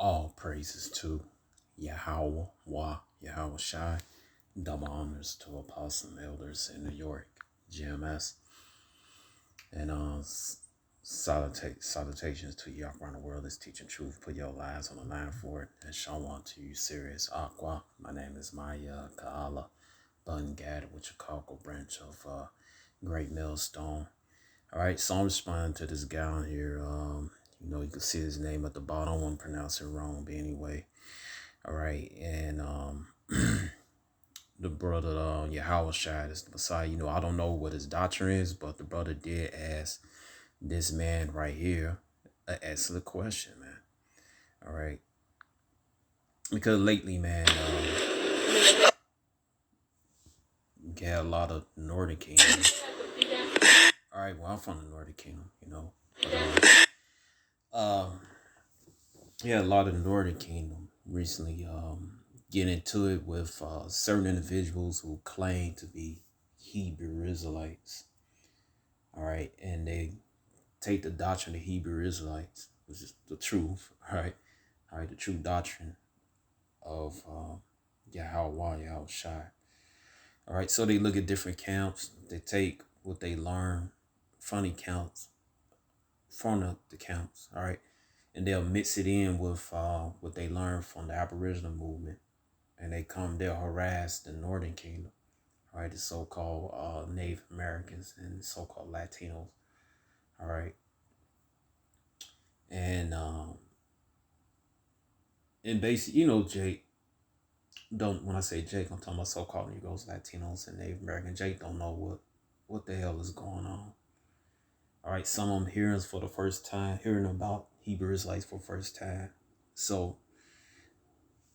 All praises to Yahawah, Yahweh Shai. Double honors to Apostle and Elders in New York, GMS. And salutations to you around the world that's teaching truth. Put your lives on the line for it. And shalom to you, serious Aqua. My name is Maya Kaala Bungad, with Chicago branch of Great Millstone. All right, so I'm responding to this guy on here. You can see his name at the bottom. I won't pronounce it wrong, but anyway. All right, and the brother Yahawah Shai is the Messiah. I don't know what his doctrine is, but the brother did ask this man right here an excellent question, man. All right, because lately, man, we had a lot of Northern Kingdom. All right, well, I'm from the Northern Kingdom, but yeah, a lot of Northern Kingdom recently get into it with certain individuals who claim to be Hebrew Israelites. All right, and they take the doctrine of Hebrew Israelites, which is the truth, all right, the true doctrine of Yahawah, Yahweh Shai. All right, so they look at different camps. They take what they learn from the camps, all right, and they'll mix it in with what they learned from the Aboriginal movement, and they'll harass the Northern Kingdom, all right, the so-called Native Americans and so-called Latinos, all right, and basically, Jake don't. When I say Jake, I'm talking about so-called Negroes, Latinos, and Native American. Jake don't know what the hell is going on. All right, some of them hearing about Hebrew Israelites for the first time. So,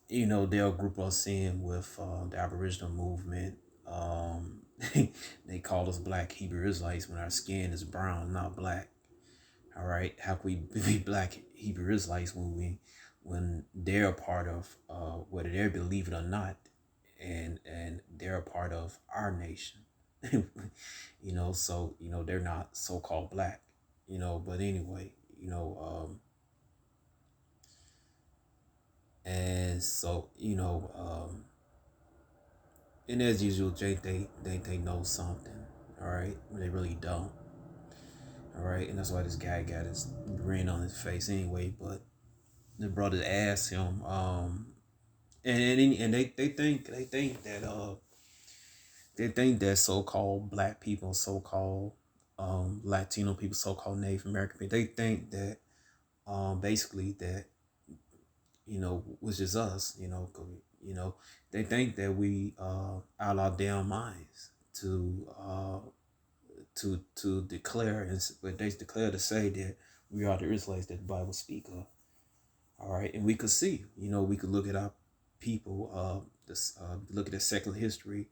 they'll group us in with the Aboriginal movement. They call us black Hebrew Israelites when our skin is brown, not black. All right, how can we be black Hebrew Israelites when they're a part of whether they believe it or not, and they're a part of our nation. So they're not so-called black, but anyway, and so and as usual, Jake, they know something, all right, when they really don't, all right, and that's why this guy got his grin on his face anyway. But the brother asked him, and they think that so-called black people, so-called Latino people, so-called Native American people, they think that basically that which is us, they think that we out our damn minds to declare, but they declare to say that we are the Israelites that the Bible speak of. All right, and we could see, we could look at our people, look at the secular history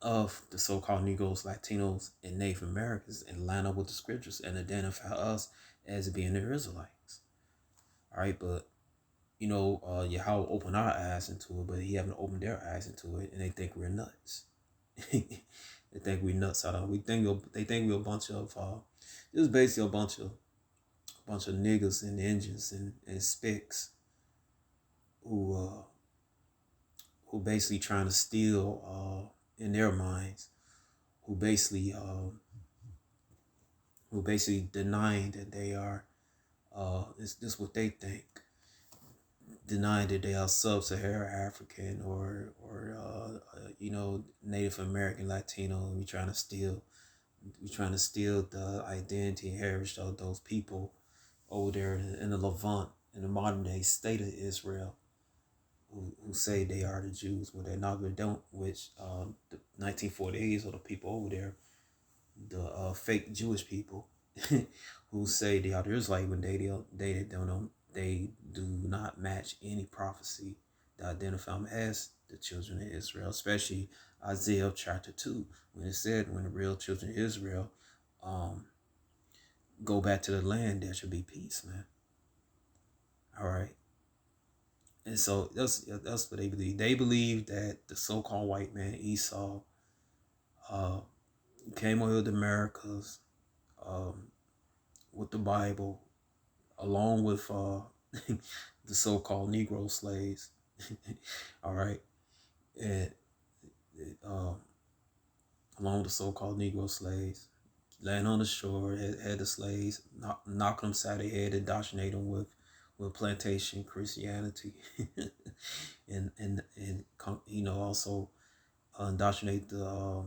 of the so-called Negroes, Latinos, and Native Americans, and line up with the scriptures and identify us as being the Israelites. All right, but Yahweh opened our eyes into it, but he haven't opened their eyes into it, and they think we're nuts. They think we're nuts out of. They think we're a bunch of just basically a bunch of niggas and engines and spicks who basically trying to steal in their minds, who basically denying that they are this what they think, denying that they are sub-Saharan African or Native American, Latino. We trying to steal the identity and heritage of those people over there in the Levant, in the modern day state of Israel, who say they are the Jews, when they're not. They don't. Which the 1948s or the people over there, the fake Jewish people, who say they are the Israelites, when they do not match any prophecy that identify them as the children of Israel, especially Isaiah chapter 2, when it said, when the real children of Israel go back to the land, there should be peace, man. All right. And so that's what they believe. They believe that the so-called white man, Esau, came over the Americas with the Bible, along with the so-called Negro slaves. All right, and uh, along with the so-called Negro slaves, laying on the shore, had the slaves knock them side of the head, indoctrinate them with plantation Christianity, and also indoctrinate the.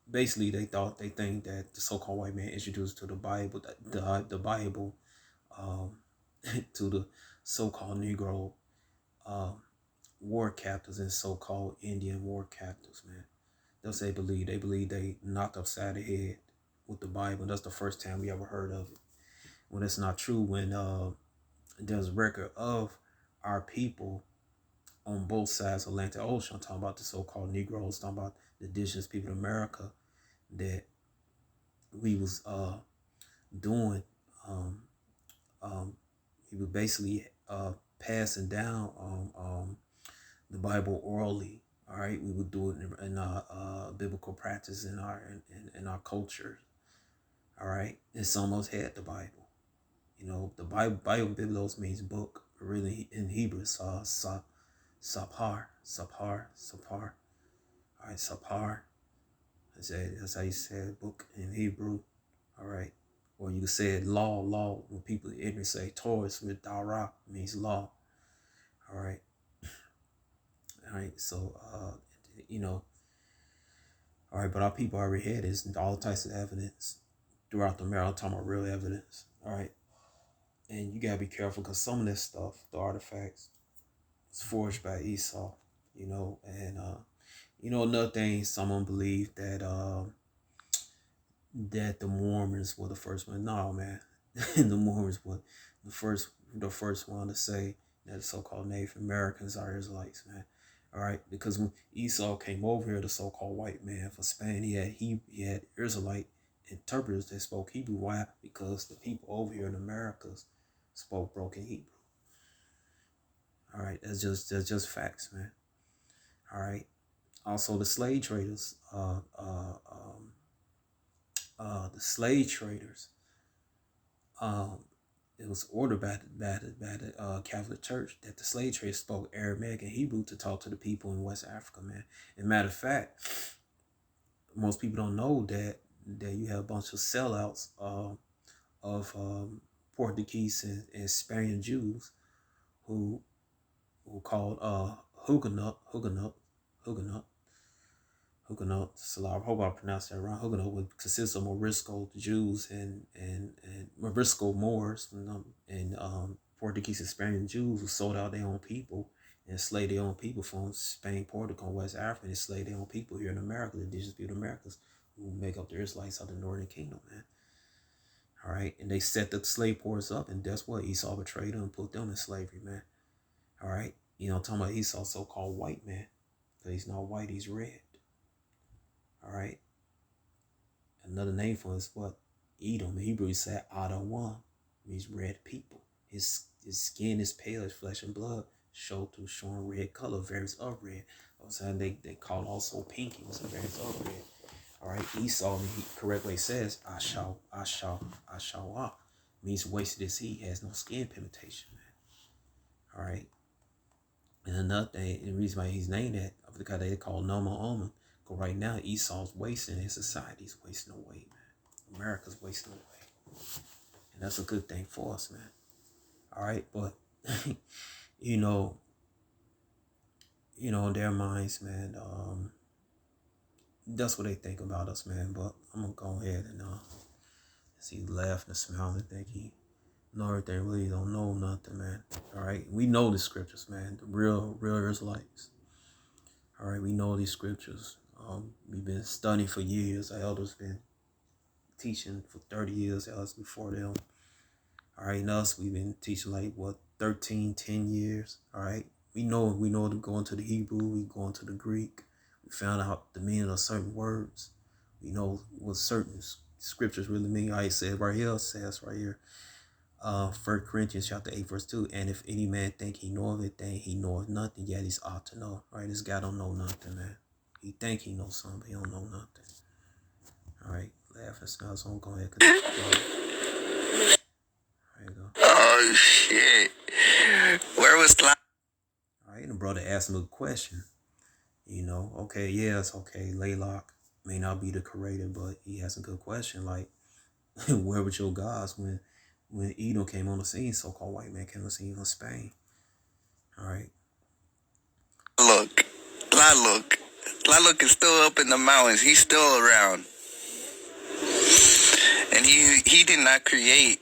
Basically, they think that the so-called white man introduced to the Bible, the Bible, um, to the so-called Negro um, war captors and so-called Indian war captors, man. That's what they believe. They believe they knocked upside the head with the Bible. That's the first time we ever heard of it. When it's not true, when there's record of our people on both sides of the Atlantic Ocean, I'm talking about the so-called Negroes, talking about the indigenous people of America, that we was doing. Um, he was basically passing down the Bible orally. All right, we would do it in our biblical practice in our culture. All right, and some of us had the Bible. You know, the Bible biblos means book. But really, in Hebrew, it's sapar. All right, sapar. That's how you say book in Hebrew. All right, or you can say it law. When people in ignorant say Torah with dara means law. All right. So all right, but our people already had this all types of evidence throughout the America. I'm talking about real evidence. All right. And you gotta be careful because some of this stuff, the artifacts, was forged by Esau, and another thing, someone believed that the Mormons were the first one. No, man. The Mormons were the first one to say that the so-called Native Americans are Israelites, man. All right, because when Esau came over here, the so-called white man from Spain, he had Israelite interpreters that spoke Hebrew. Why? Because the people over here in Americas spoke broken Hebrew. All right, that's just facts, man. All right. Also, the slave traders, it was ordered by the Catholic Church that the slave traders spoke Aramaic and Hebrew to talk to the people in West Africa, man. As a matter of fact, most people don't know that you have a bunch of sellouts of Portuguese and Spanish Jews who called Huguenot. So I hope I pronounced that right. Huguenot would consist of Morisco Jews and Morisco Moors and Portuguese and Spanish Jews who sold out their own people and enslaved their own people from Spain, Portugal, West Africa, and enslaved their own people here in America, the indigenous people of Americas, who make up the Israelites of the Northern Kingdom, man. All right, and they set the slave ports up, and that's what Esau betrayed them and put them in slavery, man. All right, I'm talking about Esau, so-called white man, because he's not white, he's red. All right. Another name for it is what? Edom. In Hebrew, he said Adawan, means red people. His skin is pale, his flesh and blood showing red color, various of red. I'm saying they call also pinky, was various of red. All right. Esau, he correctly says Ashawah, means wasted as he has no skin pigmentation, man. All right. And another thing, the reason why he's named that, because they call Noma Omen. Because right now, Esau's wasting his society's wasting away, man. America's wasting away. And that's a good thing for us, man. All right, but, in their minds, man, that's what they think about us, man. But I'm going to go ahead and see laughing and smiling and think he know everything, really don't know nothing, man. All right, we know the scriptures, man. The real Israelites. All right, we know these scriptures. We've been studying for years. Our elders been teaching for 30 years, us before them. All right, and us, we've been teaching 10 years. All right, we know to go into the Hebrew, we go into the Greek. We found out the meaning of certain words. We know what certain scriptures really mean. I said right here, says right here, 1 Corinthians chapter 8, verse 2. And if any man think he knoweth a thing, he knoweth nothing, yet he's ought to know. Right, this guy don't know nothing, man. He think he knows something, but he don't know nothing. All right, laugh and smile, so I'm going to go ahead. There you go. Oh, shit. All right, and the brother asked him a question. You know, okay, yeah, it's okay. Laylock may not be the creator, but he has a good question. Like, where were your gods when Edom came on the scene? So-called white man came on the scene from Spain. All right. Look, Tlaloc is still up in the mountains. He's still around, and he did not create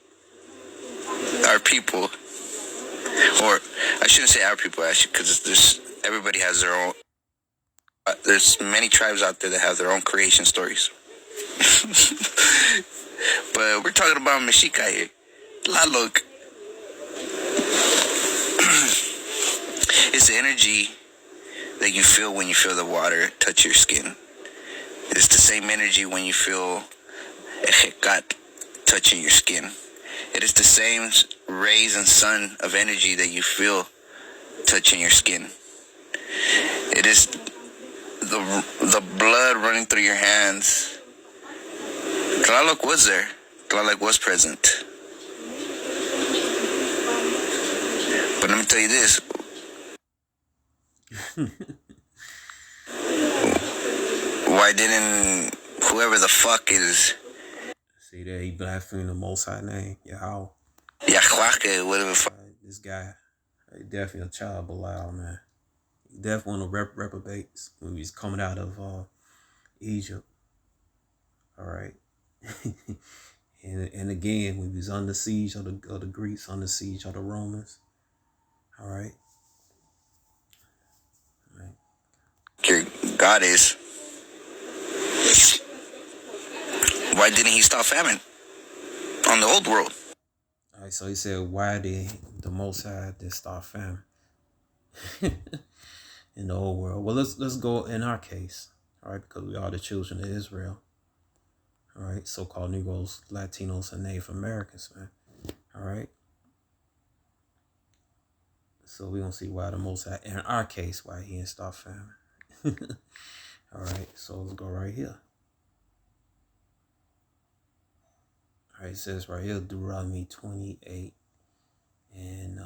our people, or I shouldn't say our people actually, because there's everybody has their own. There's many tribes out there that have their own creation stories. But we're talking about Mexica here. Tlaloc is the energy that you feel when you feel the water touch your skin. It's the same energy when you feel Ejecat touching your skin. It is the same rays and sun of energy that you feel touching your skin. It is the blood running through your hands. Tlaloc was there. Tlaloc was present. But let me tell you this. Why didn't whoever the fuck is... See there, he blasphemed the Most High name, Yahawah. Yahawah, whatever the fuck. This guy, definitely a child Belial, man. He definitely one of the reprobates when he was coming out of Egypt. All right. and again, when he was under siege of the Greeks, under siege of the Romans. All right. Your God is. Why didn't he stop famine on the old world? All right, so he said, why did the Most High did stop famine in the old world? Well, let's go in our case, all right, because we are the children of Israel. All right, so-called Negroes, Latinos, and Native Americans, man. All right. So we don't see why the Most High, in our case, why he didn't stop famine. All right, so let's go right here. All right, it says right here, Deuteronomy 28 and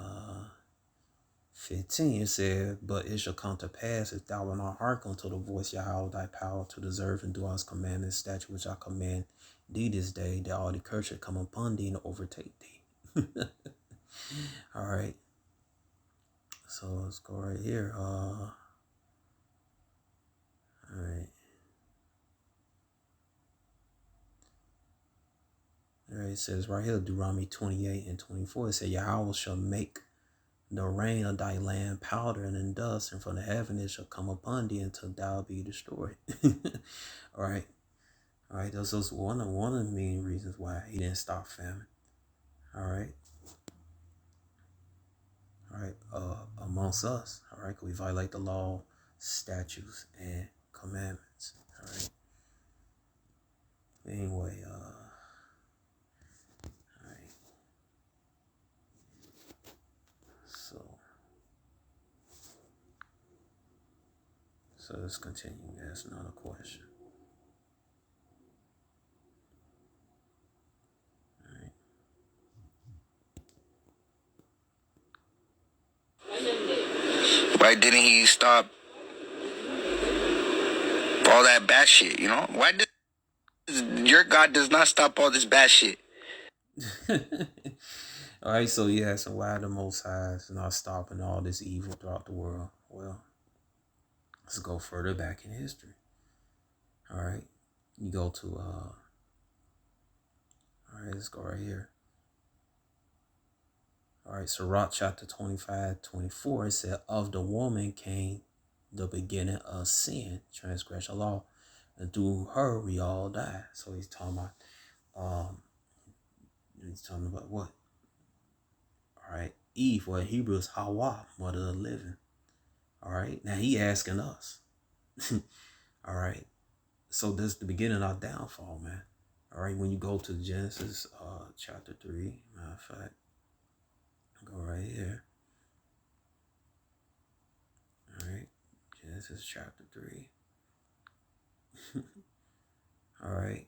15. It said, but it shall come to pass if thou wilt not hearken unto the voice of Yahawah thy power to deserve and do all his commandments, statutes which I command thee this day, that all the curse shall come upon thee and overtake thee. All right. So let's go right here. All right. All right, it says right here, Deuteronomy 28 and 24, it says, Yahawah shall make the rain of thy land powder and in dust, and from the heaven it shall come upon thee until thou be destroyed. All right. All right, that's one of the main reasons why he didn't stop famine. All right. All right, amongst us, all right, we violate the law, statutes, and commandments. All right. Anyway, all right. So let's continue. That's another question. All right. Why didn't he stop all that bad shit, you know? Why did your God does not stop all this bad shit? All right, so yeah, so why the Most High is not stopping all this evil throughout the world? Well, let's go further back in history. All right, you go to, all right, let's go right here. All right, Sirach chapter 25, 24, it said, of the woman came the beginning of sin, transgression law, and through her we all die. So he's talking about what? All right, Eve, well, in Hebrew is Yahawah, mother of the living. All right, now he asking us. All right, so this is the beginning of our downfall, man. All right, when you go to Genesis chapter 3, matter of fact, go right here. All right, Genesis chapter 3. All right.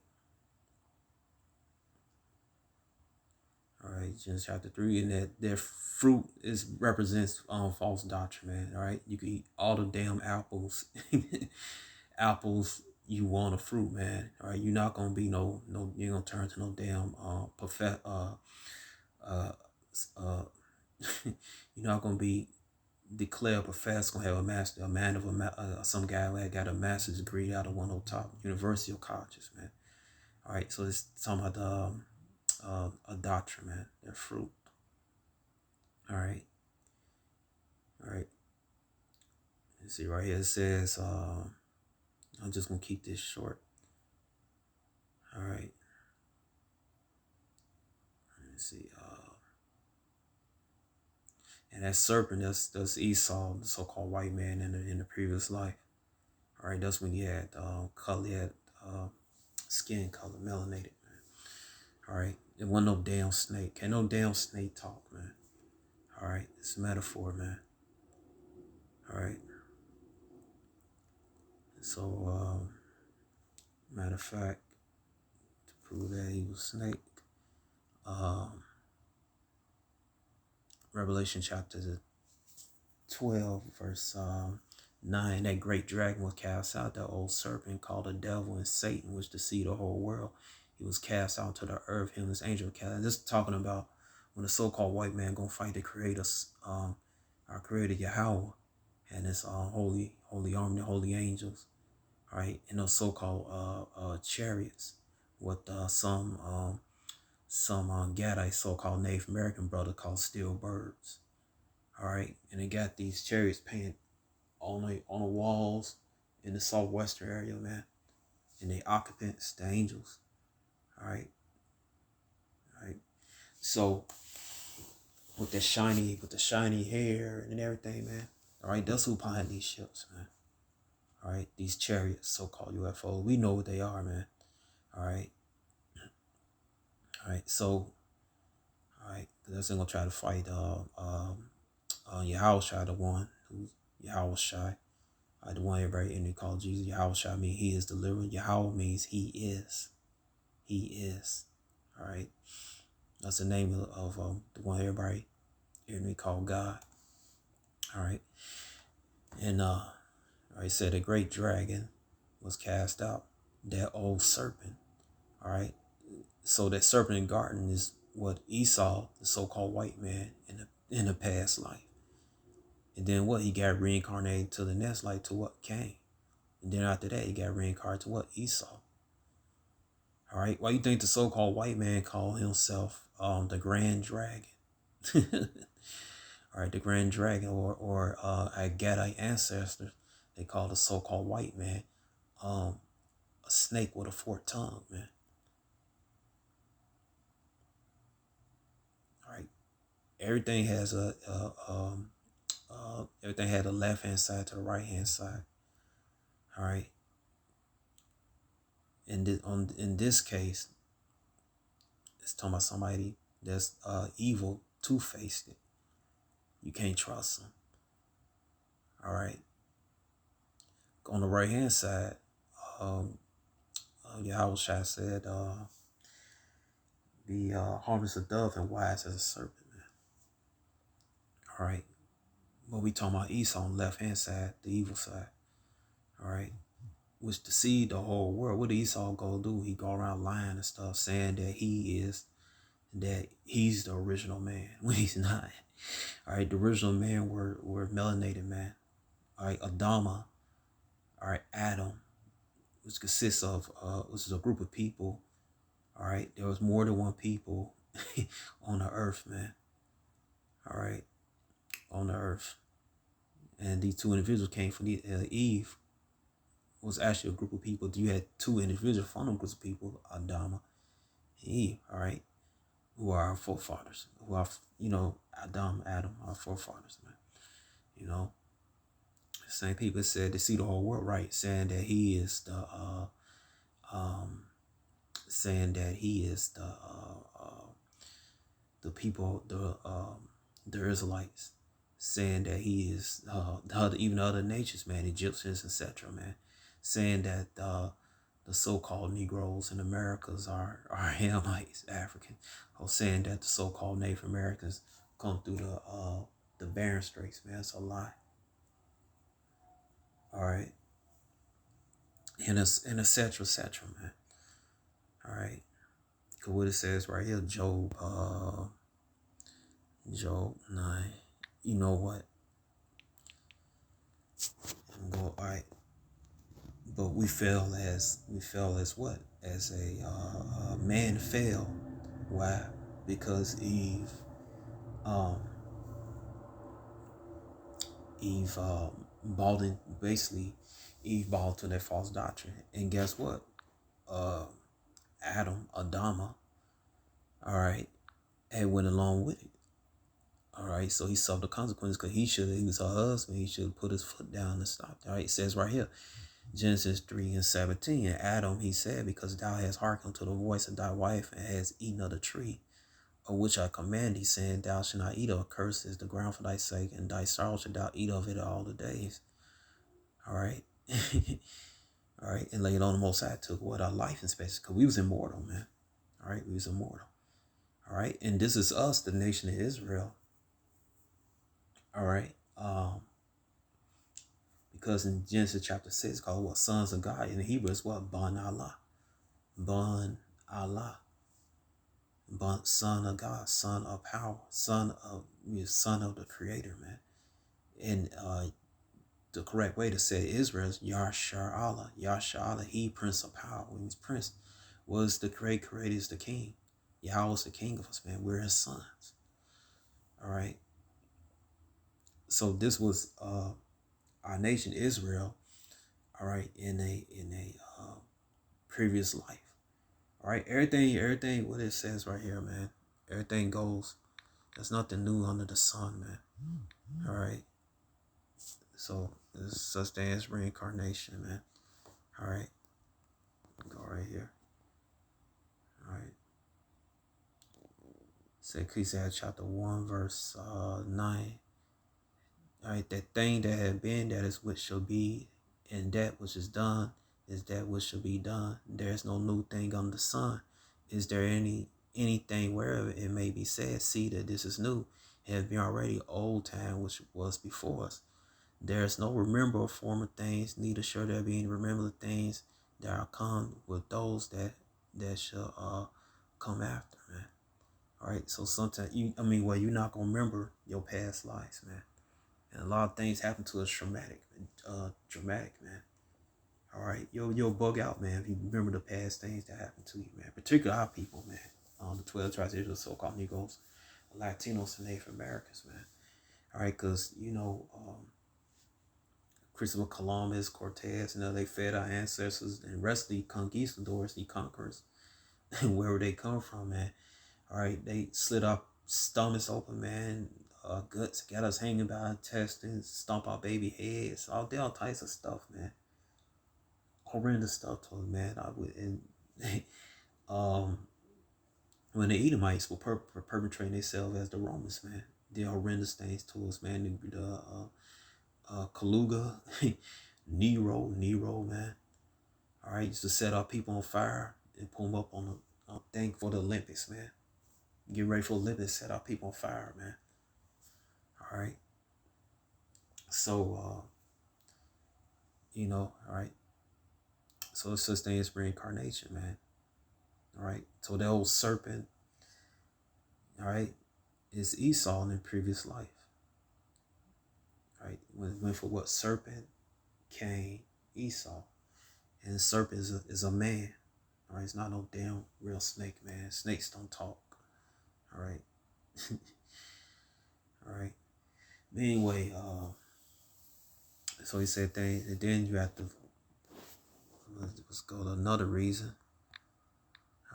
All right, Genesis chapter 3, and that their fruit is represents false doctrine, man. All right, you can eat all the damn apples, apples you want a fruit, man. All right, you're not gonna be you're gonna turn to no damn uh uh you're not gonna be declare profess gonna have a master, a man of some guy that got a master's degree out of one of the top university or colleges, man. All right, so it's talking about a doctrine, man, their fruit. All right, all right. Let's see right here. It says, I'm just gonna keep this short. All right. Let's see. And that serpent, that's Esau, the so-called white man in the previous life. All right, that's when he had color, he had skin color, melanated, man. All right, it wasn't no damn snake. Ain't no damn snake talk, man. All right, it's a metaphor, man. All right. So, matter of fact, to prove that he was a snake, Revelation chapter 12, verse 9, that great dragon was cast out, that old serpent called the devil and Satan, which deceived the whole world. He was cast out to the earth, him and his angel cast. And this is talking about when the so-called white man gonna fight the creator, our creator Yahawah, and his holy army, the holy angels, right? And those so-called chariots with some Gadite so-called Native American brother called steel birds. All right, and they got these chariots painted on the walls in the southwestern area, man. And the occupants, the angels. All right, all right. So with the shiny hair and everything, man. All right, that's who behind these ships, man. All right, these chariots, so-called UFOs. We know what they are, man. All right, all right. So, all right, because they're gonna try to fight Yahawah, the one who's Yahawah. The one everybody in there called Jesus. Yahawah means he is delivered. Yahawah means he is. He is. All right. That's the name of the one everybody in there called God. All right. And I said a great dragon was cast out. That old serpent. All right. So that serpent in the garden is what Esau, the so-called white man in the past life. And then what? He got reincarnated to the next life to what? Cain. And then after that, he got reincarnated to what? Esau. All right. Why you think the so-called white man called himself the Grand Dragon? All right, the Grand Dragon, or a Gadite ancestors, they call the so-called white man a snake with a forked tongue, man. All right. Everything has everything had a left hand side to the right hand side. All right. In this case, it's talking about somebody that's evil, two-faced. You can't trust them. All right. On the right hand side, Yahawah said, be harmless as a dove and wise as a serpent, man. All right. But we talking about Esau on the left hand side, the evil side. All right. Which deceived the whole world. What did Esau go do? He go around lying and stuff, saying that he's the original man when he's not. All right, the original man were melanated man. All right, Adama. All right, Adam, which consists of which is a group of people. All right, there was more than one people on the earth, man. All right, on the earth, and these two individuals came from Eve. Was actually a group of people. You had two individuals from them groups of people, Adama and Eve. All right, who are our forefathers? Who are Adam, our forefathers, man. You know, same people said they see the whole world, right? Saying that he is the people, the Israelites, saying that he is even other nations, man, Egyptians, etc., man, saying that the so-called Negroes in Americas are Hamites, African, or saying that the so-called Native Americans come through the Barren Straits, man. It's a lie. All right. And et cetera, man. All right. Cause what it says right here, Job 9. You know what? All right. But we fell as what? As a man fell. Why? Because um, Eve bought in, basically, Eve bought to that false doctrine. And guess what? Adama, all right, and went along with it. All right, so he suffered the consequences because he was her husband. He should have put his foot down and stopped. All right, it says right here, Genesis 3:17. And Adam, he said, because thou hast hearkened to the voice of thy wife and hast eaten of the tree, of which I command thee, saying, thou shalt not eat of. Cursed is the ground for thy sake, and thy sorrow shalt thou eat of it all the days. All right. All right. And later on, the Most High took what our life expectancy, because we was immortal, man. All right. We was immortal. All right. And this is us, the nation of Israel. All right. Because in Genesis chapter 6, it's called what? Sons of God. In Hebrew, it's what? Ban Allah. Ban Allah. Son of God, son of power, son of the Creator, man. And the correct way to say Israel is Yashar Allah. Yashar Allah, he Prince of Power. When he's Prince, was the great Creator, is the King. Yahawah is the King of us, man. We're his sons. All right. So this was our nation, Israel. All right, in a previous life. All right, everything. What it says right here, man. Everything goes. There's nothing new under the sun, man. All right. So there's such thing as reincarnation, man. All right. Go right here. All right. Say Ecclesiastes chapter 1, verse 9. All right, that thing that had been, that is which shall be, and that which is done is that which shall be done. There is no new thing under the sun. Is there anything wherever it may be said, see that this is new, it has been already old time which was before us. There is no remember of former things, neither shall there be any remember of things that are come with those that shall come after, man. All right, so sometimes you're not gonna remember your past lives, man. And a lot of things happen to us dramatic, man. All right, you'll bug out, man, if you remember the past things that happened to you, man. Particularly our people, man. The 12 tribes of Israel, so-called Negroes, Latinos, and Native Americans, man. All right, because, Christopher Columbus, Cortez, they fed our ancestors, and the rest of the conquistadors, the conquerors, and wherever they come from, man. All right, they slit our stomachs open, man. Guts, got us hanging by our intestines, stomp our baby heads, all types of stuff, man. Horrendous stuff to us, man. When the Edomites were perpetrating themselves as the Romans, man, did horrendous things to us, man. The Kaluga, Nero, man. All right, used to set our people on fire and pull them up on a thing for the Olympics, man. Get ready for the Olympics, set our people on fire, man. All right. So, all right. So it's such thing as reincarnation, man. All right. So the old serpent, all right, is Esau in the previous life. All right. Went for what? Serpent, Cain, Esau. And the serpent is a man. All right. It's not no damn real snake, man. Snakes don't talk. All right. All right. But anyway, so he said things, and then you have to, let's go to another reason.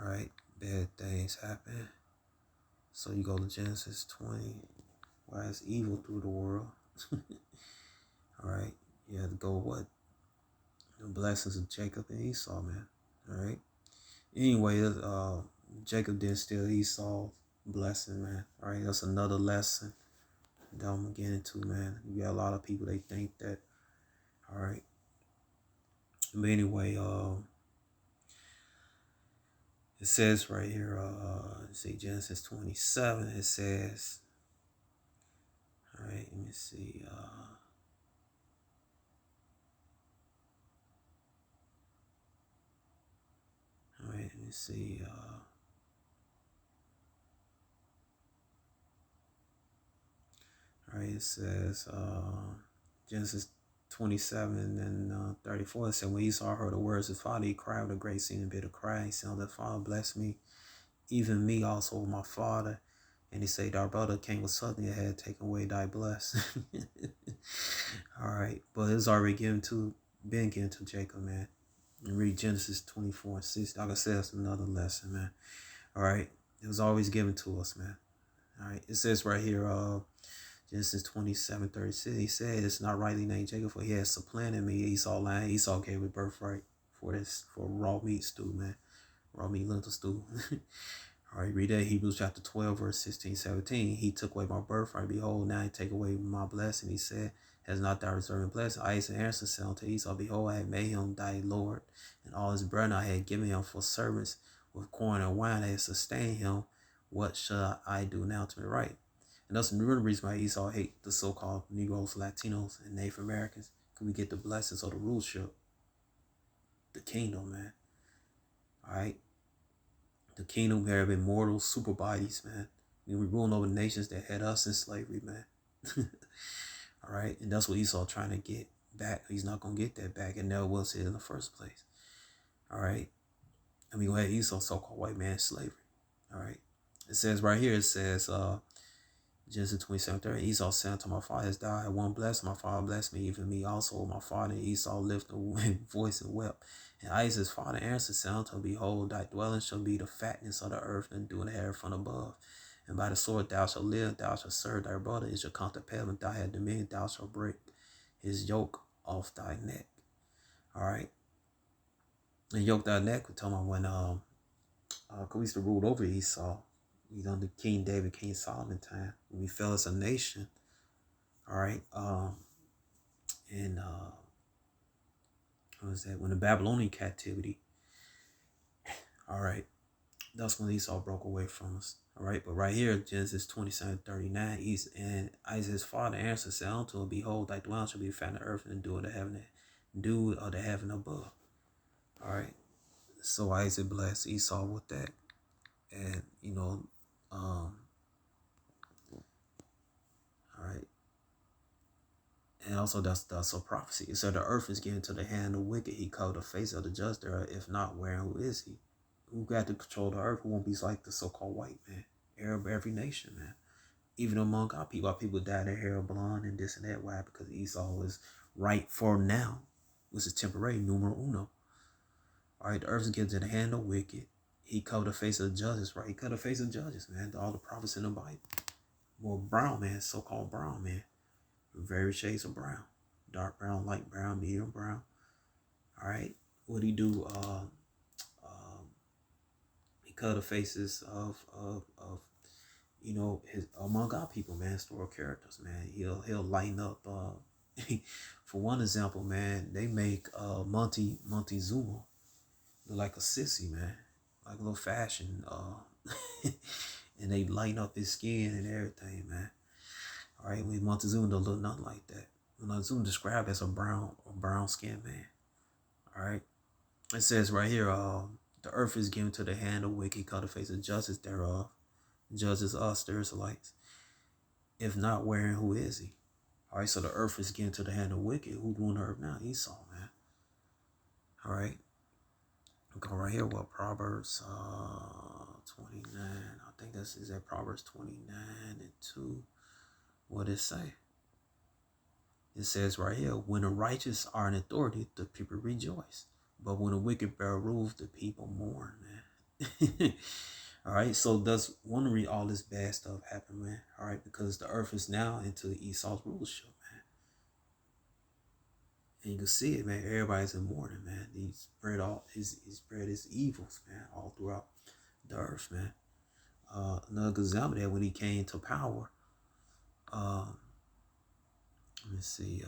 All right, bad things happen. So you go to Genesis 20. Why is evil through the world? All right, you have to go what? The blessings of Jacob and Esau, man. All right. Anyway, Jacob did steal Esau's blessing, man. All right, that's another lesson that I'm gonna get into, man. You got a lot of people, they think that. All right. But anyway, It says right here, see Genesis 27, it says, all right, let me see, all right, let me see, all right, it says, Genesis 27 and 34, it said, when Esau heard the words of his father, he cried with a great seeming bitter cry. He said, "The Father bless me, even me also, my father." And he said, "Thy brother came with suddenly had taken away thy bless." All right, but it's already been given to Jacob, man. And read Genesis 24 and 6. Like I said, that's another lesson, man. All right, it was always given to us, man. All right, it says right here, Genesis 27:36. He said, "It's not rightly named Jacob, for he has supplanted me." Esau gave me birthright for raw meat stew, man. Raw meat lentil stew. All right, read that Hebrews chapter 12, verse 16, 17. He took away my birthright. Behold, now he take away my blessing. He said, "Has not thou reserved blessing?" Isaac answered, said unto Esau, "Behold, I had made him thy Lord, and all his brethren I had given him for servants. With corn and wine I had sustained him. What shall I do now to be right?" And that's the real reason why Esau hate the so-called Negroes, Latinos, and Native Americans. Because we get the blessings of the rulership, the kingdom, man. All right. The kingdom have immortal super bodies, man. We rule over nations that had us in slavery, man. All right. And that's what Esau trying to get back. He's not going to get that back. And never was it in the first place. All right. And we had Esau, so-called white man slavery. All right. It says right here, it says, Genesis 27:30, Esau said unto my father, "As thou had one blessed, my father blessed me, even me also." My father and Esau lifted a voice and wept. And Isaac's father answered, said unto him, "Behold, thy dwelling shall be the fatness of the earth, and dew and hair from above. And by the sword thou shalt live, thou shalt serve thy brother. It shall come to pass, when thou hast dominion, thou shalt break his yoke off thy neck." All right. And yoke thy neck, we're talking about when we used to rule over Esau. The King David, King Solomon time, when we fell as a nation. All right. And what was that? When the Babylonian captivity. All right. That's when Esau broke away from us. All right. But right here, Genesis 27:39, and Isaac's father answered, said unto him, "Behold, thy dwelling shall be found in the earth, and the dew of the heaven above." All right. So Isaac blessed Esau with that. And, all right. And also that's a prophecy. It said the earth is given to the hand of the wicked. He covered the face of the just there. If not, where and who is he? Who got to control the earth? Who won't be like the so-called white man? Arab, every nation, man. Even among our people dye their hair blonde and this and that. Why? Because Esau is right for now, which is temporary, numero uno. All right, the earth is given to the hand of the wicked. He covered the face of the judges, right? He covered the face of the judges, man. All the prophets in the Bible. Well, brown man, so-called brown man. Various shades of brown. Dark brown, light brown, medium brown. All right. What do he do? He cut the faces of his among our people, man, historical characters, man. He'll lighten up. For one example, man, they make Montezuma look like a sissy, man, like a little fashion. And they lighten up his skin and everything, man. All right, when Montezuma don't look nothing like that. Montezuma described as a brown skinned man. All right, it says right here, the earth is given to the hand of wicked, cut the face of justice thereof. Judges us, the Israelites. If not, where and who is he? All right, so the earth is given to the hand of wicked. Who's doing the earth now? Esau, man. All right, go right here. What Proverbs 29? I think this is at Proverbs 29 and 2. What it say? It says right here, when the righteous are in authority, the people rejoice. But when the wicked bear rule, the people mourn, man. All right, so that's one reason all this bad stuff happened, man. All right, because the earth is now into Esau's rulership, man. And you can see it, man. Everybody's in mourning, man. He spread his evils, man, all throughout the earth, man. Another example that when he came to power, let me see,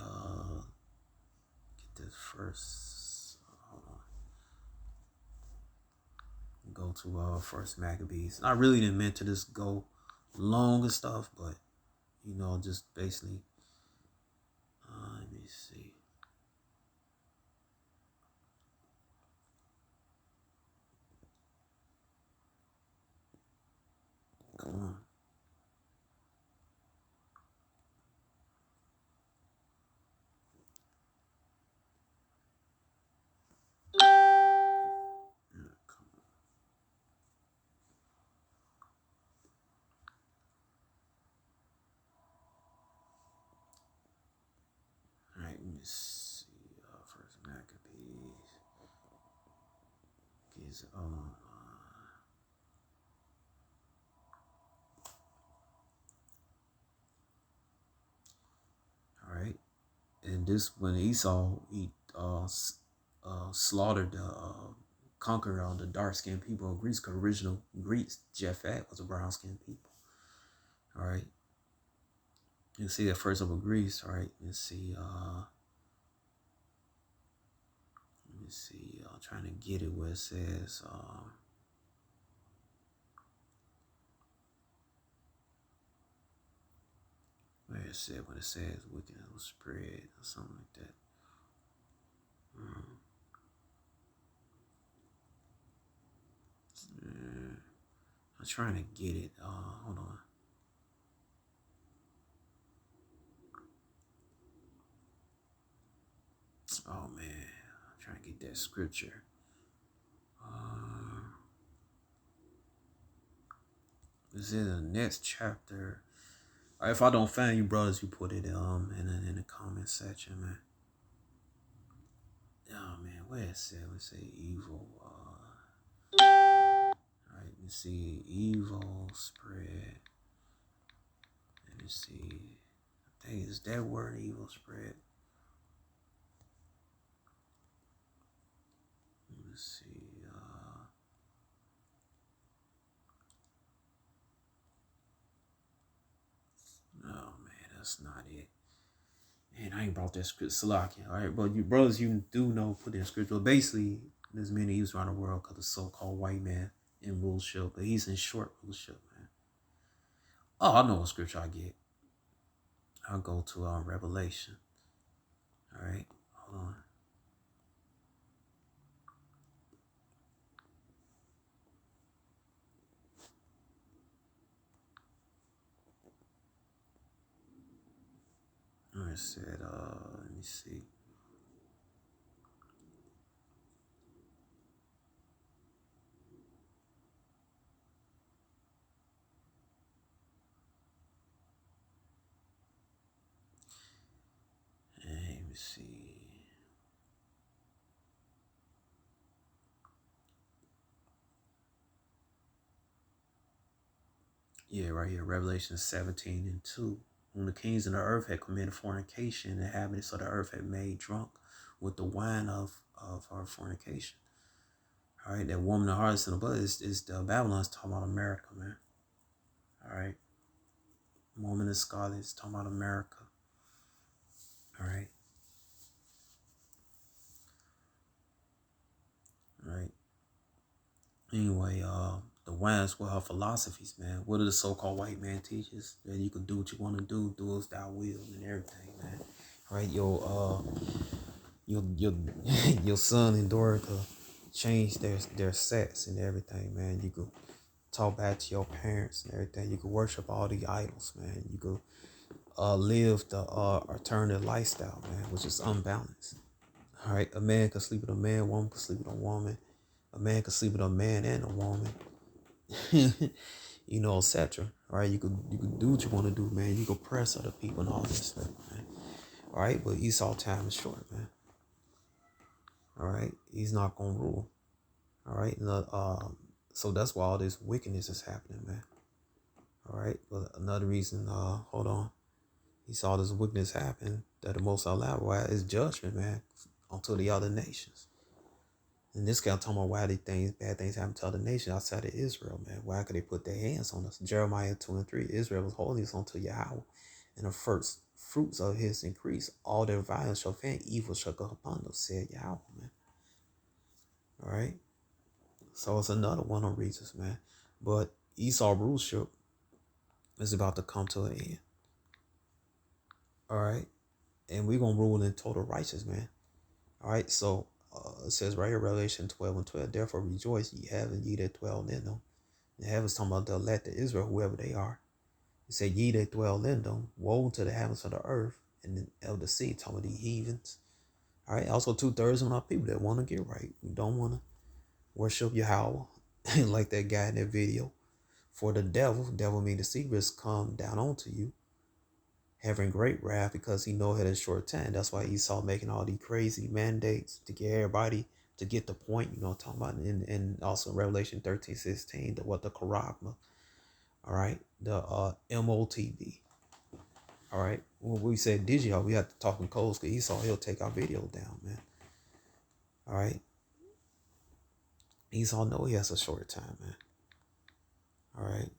get this first. Hold on. Go to First Maccabees. I really didn't meant to just go long and stuff, but just basically. Let me see. Come on. All right, let me see. First Maccabees. Gives all right, and this when Esau he slaughtered the conquered the dark skinned people of Greece. Cause original Greeks, Japhet was a brown skinned people. All right, you see that first of all Greece. All right, let's see. Let me see. I'm trying to get it where it says. Where it said when it says wickedness will spread or something like that. I'm trying to get it. Hold on. Oh man, I'm trying to get that scripture. It's in the next chapter. If I don't find you, brothers, you put it in the comment section, man. Oh man, where it said? Let's say evil. All right, let's see. Evil spread. Let me see. I think is that word evil spread. Let's see. Oh man, that's not it. Man, I ain't brought that script. Salakia. All right, but you brothers, you do know put in scripture. Basically, there's many evils around the world because the so-called white man in rulership, but he's in short rulership, man. Oh, I know what scripture I get. I'll go to Revelation. All right, hold on. I said, let me see. Let me see. Yeah, right here, Revelation 17:2. When the kings of the earth had committed fornication, the inhabitants of the earth had made drunk with the wine of our fornication. All right, that woman, the hardest in the blood is the Babylon's talking about America, man. All right, woman of scarlet is talking about America. All right, all right. Anyway, the wines were her philosophies, man. What do the so-called white man teaches? That you can do what you want to do as thou will, and everything, man. All right, your your son and daughter could change their sex and everything, man. You could talk back to your parents and everything. You could worship all the idols, man. You could live the alternative lifestyle, man, which is unbalanced. All right, a man could sleep with a man, a woman could sleep with a woman, a man could sleep with a man and a woman, etc. All right, you could do what you want to do, man. You could press other people and all this stuff, man. All right, but Esau time is short, man. All right, he's not gonna rule. All right, so that's why all this wickedness is happening, man. All right, but another reason, hold on, he saw this wickedness happen that the Most allowed. Why is judgment, man, onto the other nations. And this guy talking about why bad things happen to other nations outside of Israel, man. Why could they put their hands on us? Jeremiah 2:3, Israel was holding us unto Yahawah, and the first fruits of his increase, all their violence shall faint, evil shall go upon them, said Yahawah, man. All right. So it's another one of the reasons, man. But Esau rulership is about to come to an end. All right. And we're going to rule in total righteousness, man. All right. So it says right here, Revelation 12:12, therefore rejoice, ye heaven, ye that dwell in them. The heavens talking about the elect of Israel, whoever they are. It said, ye that dwell in them, woe to the heavens of the earth and of the sea, talking about the heathens. All right. Also, 2/3 of our people that want to get right, who don't want to worship Yahawah, like that guy in that video. For the devil mean the secrets come down onto you, having great wrath because he know it in short time. That's why Esau making all these crazy mandates to get everybody to get the point, you know what I'm talking about. And also Revelation 13:16, the charagma, all right, the MOTB. All right. When we said digital, we have to talk in codes because Esau, he'll take our video down, man. All right. Esau know he has a short time, man. All right.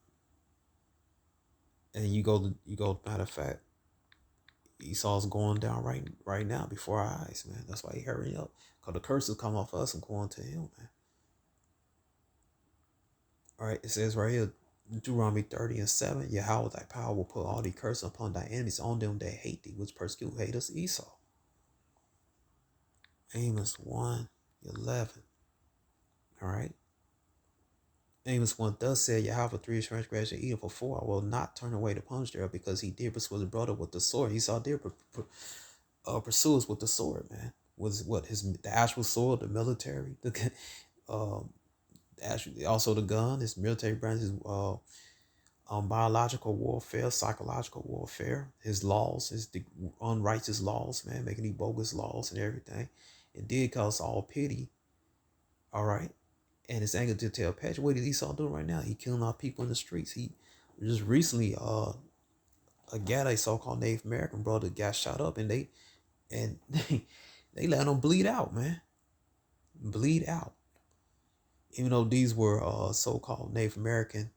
And you go, matter of fact, Esau's going down right now before our eyes, man. That's why he hurry up. Because the curses come off us and going to him, man. All right, it says right here, Deuteronomy 30:7, Yahawah thy power will put all the curses upon thy enemies, on them that hate thee, which persecute hate us, Esau. Amos 1:11. All right. Amos 1, thus said Yahawah for 3 transgression, even for 4, I will not turn away the punishment thereof, because he did pursue his brother with the sword. Esau did pursue us with the sword, man. Was what the actual sword, the military, actually also the gun, his military branches, biological warfare, psychological warfare, his laws, his unrighteous laws, man, making these bogus laws and everything. It did cause all pity. All right. And his anger did tell Patrick, what is Esau doing right now? He killing our people in the streets. He just recently, a guy they so-called Native American brother got shot up, and they let him bleed out, man. Bleed out. Even though these were so-called Native American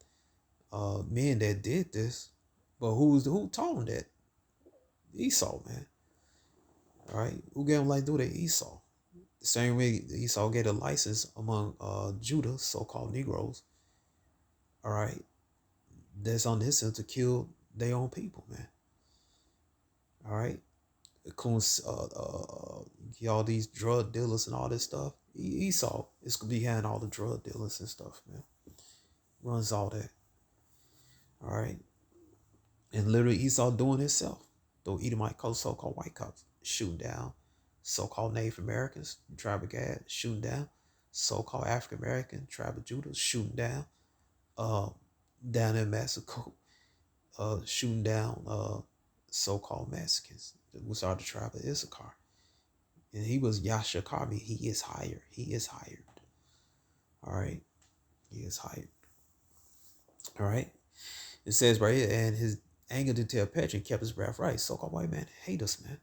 men that did this, but who taught him that? Esau, man. All right, who gave him like do that? Esau. The same way Esau gave a license among Judah, so-called Negroes. All right, that's on his sense to kill their own people, man. All right, including all these drug dealers and all this stuff. Esau is behind all the drug dealers and stuff, man. Runs all that. All right, and literally Esau doing himself. Though Edomite so-called white cops shooting down so-called Native Americans, tribe of Gad, shooting down so-called African American, tribe of Judah, shooting down down in Mexico, shooting down so-called Mexicans, which are the tribe of Issachar. And he was Yashakami. He is hired. He is hired. All right. He is hired. All right. It says right here, and his anger did tell Patrick, kept his breath right. So-called white man hate us, man.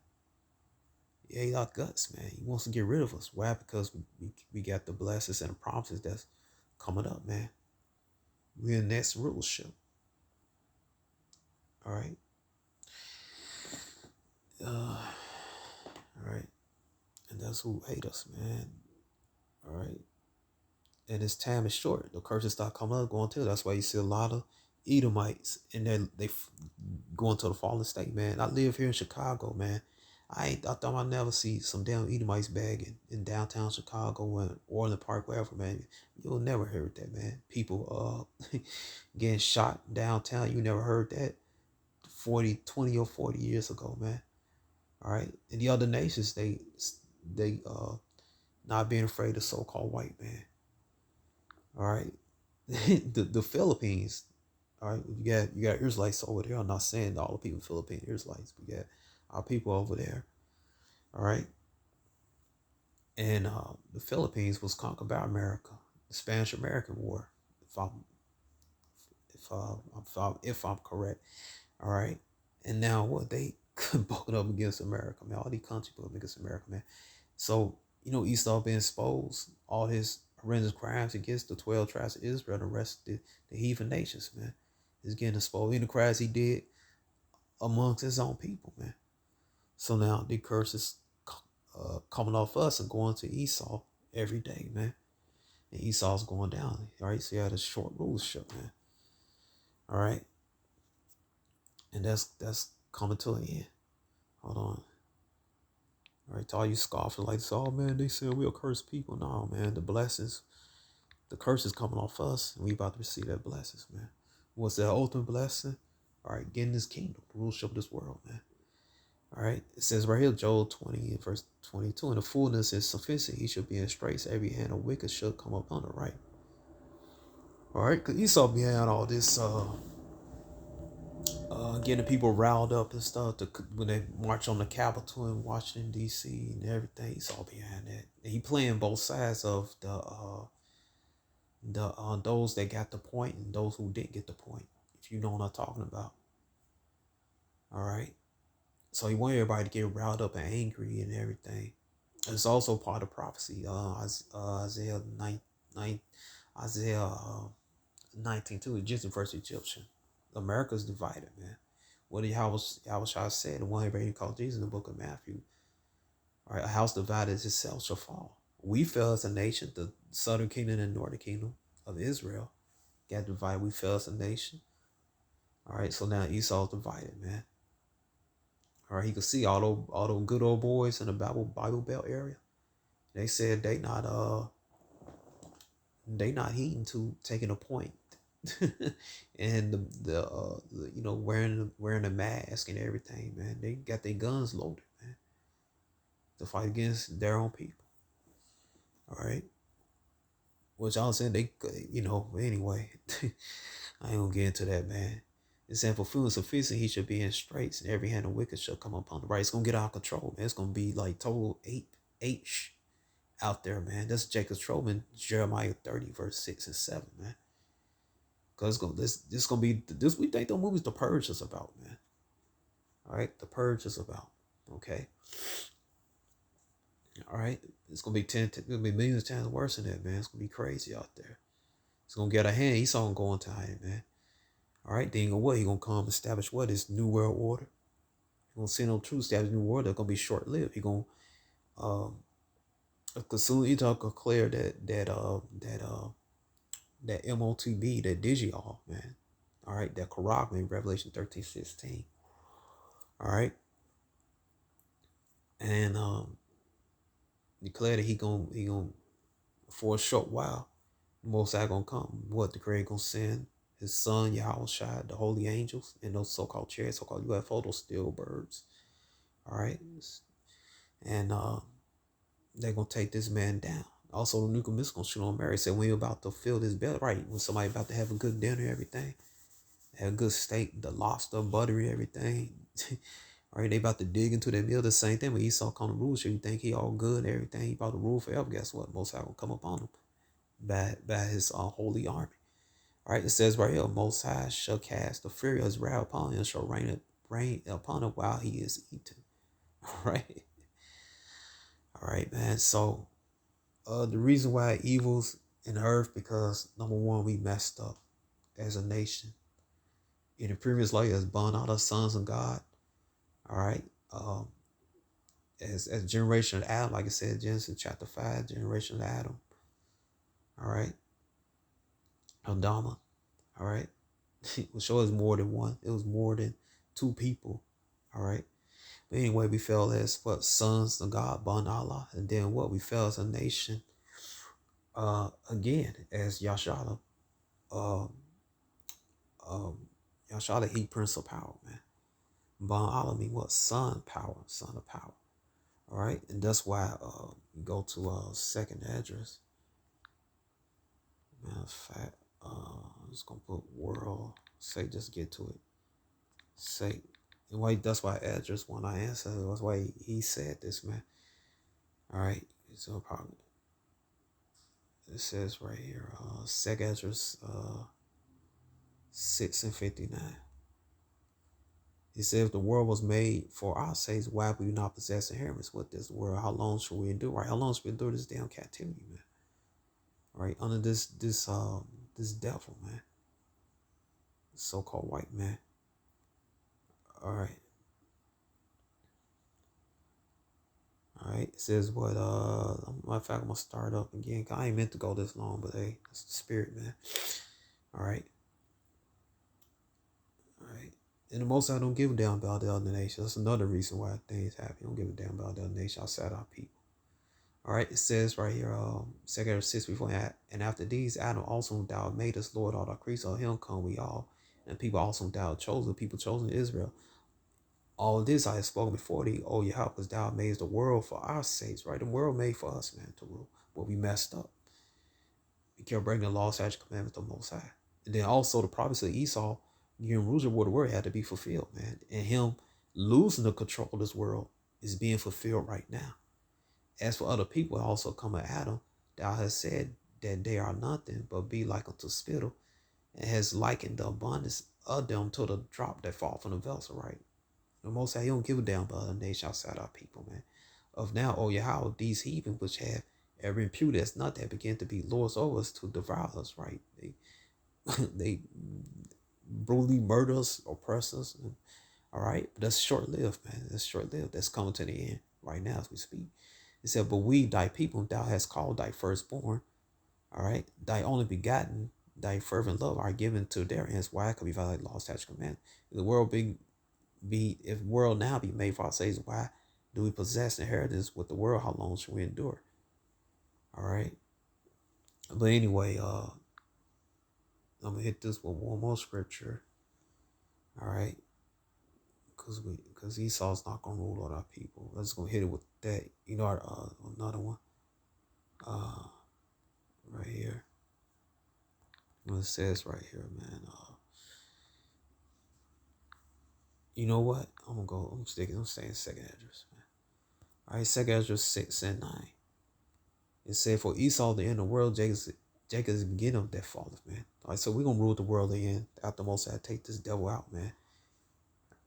He hate our guts, man. He wants to get rid of us. Why? Because we got the blessings and the promises that's coming up, man. We're in next rulership. All right. All right. And that's who hate us, man. All right. And his time is short. The curses start coming up, going to. That's why you see a lot of Edomites, and they going to the fallen state, man. I live here in Chicago, man. I thought I'd never see some damn Edomites bagging in downtown Chicago and Orland Park, wherever, man. You'll never heard that, man. People getting shot downtown. You never heard that 20 or 40 years ago, man. All right. And the other nations, they not being afraid of so-called white man. All right. the Philippines, all right, you got Israelites over there. I'm not saying all the people in the Philippines are Israelites, but you got our people over there. All right. And the Philippines was conquered by America, the Spanish-American War, if I'm correct. All right. And now what, they bucking up against America, man. All these countries bucking against America, man. So, Esau been exposed all his horrendous crimes against the 12 tribes of Israel and the rest of the heathen nations, man. He's getting exposed. In the crimes he did amongst his own people, man. So now the curses coming off us and going to Esau every day, man. And Esau's going down. All right, so you had a short rulership, man. All right, and that's coming to an end. Hold on. All right, to all you scoffers like this, oh man, they said we'll curse people. No, man, the curse is coming off us, and we about to receive that blessings, man. What's that ultimate blessing? All right, getting this kingdom, the rulership of this world, man. All right, it says right here, Joel 20 verse 22, and the fullness is sufficient. He should be in straits. Every hand of wicked should come upon the right. All right, because Esau behind all this, getting people riled up and stuff when they march on the Capitol in Washington D.C. and everything. Esau behind that. And he playing both sides of the those that got the point and those who didn't get the point. If you know what I'm talking about. All right. So he wanted everybody to get riled up and angry and everything. It's also part of prophecy. Isaiah 19:2, Egyptian versus Egyptian. America's divided, man. What Yahawah said, the one everybody called Jesus in the book of Matthew. All right, a house divided itself shall fall. We fell as a nation, the southern kingdom and northern kingdom of Israel got divided. We fell as a nation. All right, so now Esau's divided, man. All right, he could see all those good old boys in the Bible Belt area. They said they not heeding to taking a point, and the wearing a mask and everything, man. They got their guns loaded, man, to fight against their own people. All right, which I was saying anyway, I ain't gonna get into that, man. It's saying for food sufficient, he should be in straits, and every hand of wicked shall come upon the right. It's gonna get out of control, man. It's gonna be like total H out there, man. That's Jacob Trollman, Jeremiah 30, verse 6 and 7, man. Cause this gonna be this. We think the movie's The Purge is about, man. All right, The Purge is about. Okay. All right, it's gonna be millions of times worse than that, man. It's gonna be crazy out there. It's gonna get a hand. Esau gonna go into hiding, man. All right, then what? He gonna come establish what is new world order. He gonna send no true establish new world. That's gonna be short lived. He gonna because soon he talk clear that MOTB, that Digiol, man. All right, that Karak, man, Revelation 13:16. All right. And declare that he gonna for a short while, the Most High gonna come. What the Creator gonna send his son Yahawah, the holy angels, and those so-called chariots, so-called UFO, those steel birds. All right. And they're gonna take this man down. Also, the nuclear missile gonna shoot on Mary. Said when you're about to fill this belly, right? When somebody about to have a good dinner, everything, have a good steak, the lobster, buttery, everything. All right, they about to dig into that meal. The same thing when Esau come to rule, so you think he all good, everything, he about to rule forever. Guess what? Most High gonna come upon him by his holy army. All right, it says right here, Most High shall cast the fury of his wrath upon him, and shall rain upon him while he is eaten. All right. All right, man. So the reason why evil's in the earth, because number one, we messed up as a nation. In the previous life, as born out of sons of God. All right. As generation of Adam, like I said, Genesis chapter 5, generation of Adam. All right. Adama. All right. It was sure it was more than one. It was more than two people. All right. But anyway, we fell as what? Sons of God, Bon Allah. And then what? We fell as a nation. Again, as Yashala. Yashala, he Prince of Power, man. Bon Allah mean what? Son power, son of power. All right. And that's why you go to second address. Matter of fact, I'm just gonna put world. Say, just get to it. Say, and why? That's why address when I answer. That's why he said this, man. All right, so probably it says right here, second address, 6 and 59. He said, if the world was made for our sakes, why would we not possess inheritance with this world? How long shall we endure? Right? How long shall we endure this damn captivity, man? All right, under this devil, man, so-called white man. All right. It says what matter of fact, I'm gonna start up again. I ain't meant to go this long, but hey, that's the spirit, man. All right. All right. And the most I don't give a damn about the other nation. That's another reason why things happen. Don't give a damn about the other nation outside our people. All right, it says right here, 2 6 before that, and after these, Adam also thou made us Lord all our creatures, of him come we all, and people also thou chosen, people chosen Israel. All this I have spoken before thee, O Yahawah, because thou madest the world for our sakes, right? The world made for us, man, to rule, but we messed up. We kept breaking the law, statutes, commandments of the Most High. And then also the prophecy of Esau, giving rules where the word had to be fulfilled, man. And him losing the control of this world is being fulfilled right now. As for other people, also come at Adam, thou hast said that they are nothing but be like unto spittle, and has likened the abundance of them to the drop that fall from the vessel, right? The Most High, he don't give a damn about a nation outside our people, man. Of now, O Yahawah, these heathen which have every impurity as not that begin to be lords over us to devour us, right? They brutally murder us, oppress us, all right? But that's short-lived, man. That's short-lived. That's coming to the end right now as we speak. It said, but we, thy people, thou hast called thy firstborn, all right? Thy only begotten, thy fervent love are given to their hands. Why? Because we violate law, statutes, commandments. If the world if world now be made for our sakes, why do we possess inheritance with the world? How long shall we endure? All right. But anyway, I'm gonna hit this with one more scripture. All right. Because Esau's not gonna rule on our people. I'm just gonna hit it with that. You know, another one. Right here. What it says right here, man. You know what? I'm staying second address, man. All right, second address 6 and 9. It said, for Esau the end of the world, Jacob's the beginning of that falleth, man. All right, so we're gonna rule the world again after Most High take this devil out, man.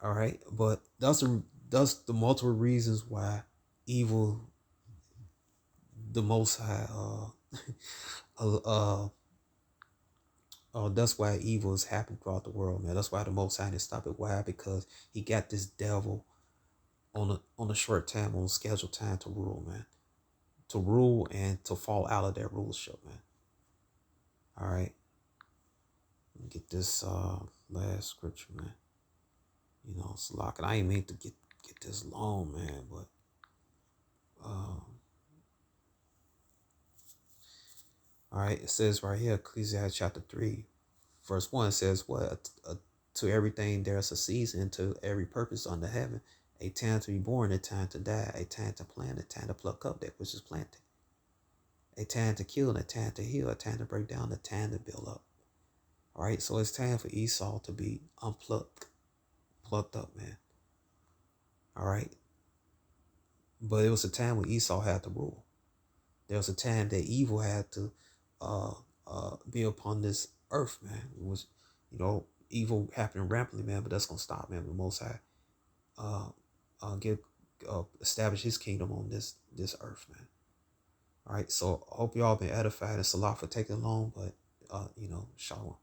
All right, but that's the multiple reasons why evil, the Most High, that's why evil is happening throughout the world, man. That's why the Most High didn't stop it. Why? Because he got this devil on a short time, on a scheduled time to rule, man. To rule and to fall out of that rulership, man. All right. Let me get this last scripture, man. You know, it's locking. I ain't mean to get this long, man, but all right, it says right here, Ecclesiastes chapter 3, verse 1 says, what? To everything there's a season, to every purpose under heaven, a time to be born, a time to die, a time to plant, a time to pluck up that which is planted, a time to kill, and a time to heal, a time to break down, a time to build up. All right, so it's time for Esau to be plucked up, man. All right. But it was a time when Esau had to rule. There was a time that evil had to be upon this earth, man. It was, evil happening rampantly, man, but that's going to stop, man. The Most High establish his kingdom on this earth, man. All right, so I hope y'all been edified. It's a lot for taking long, but, shalom.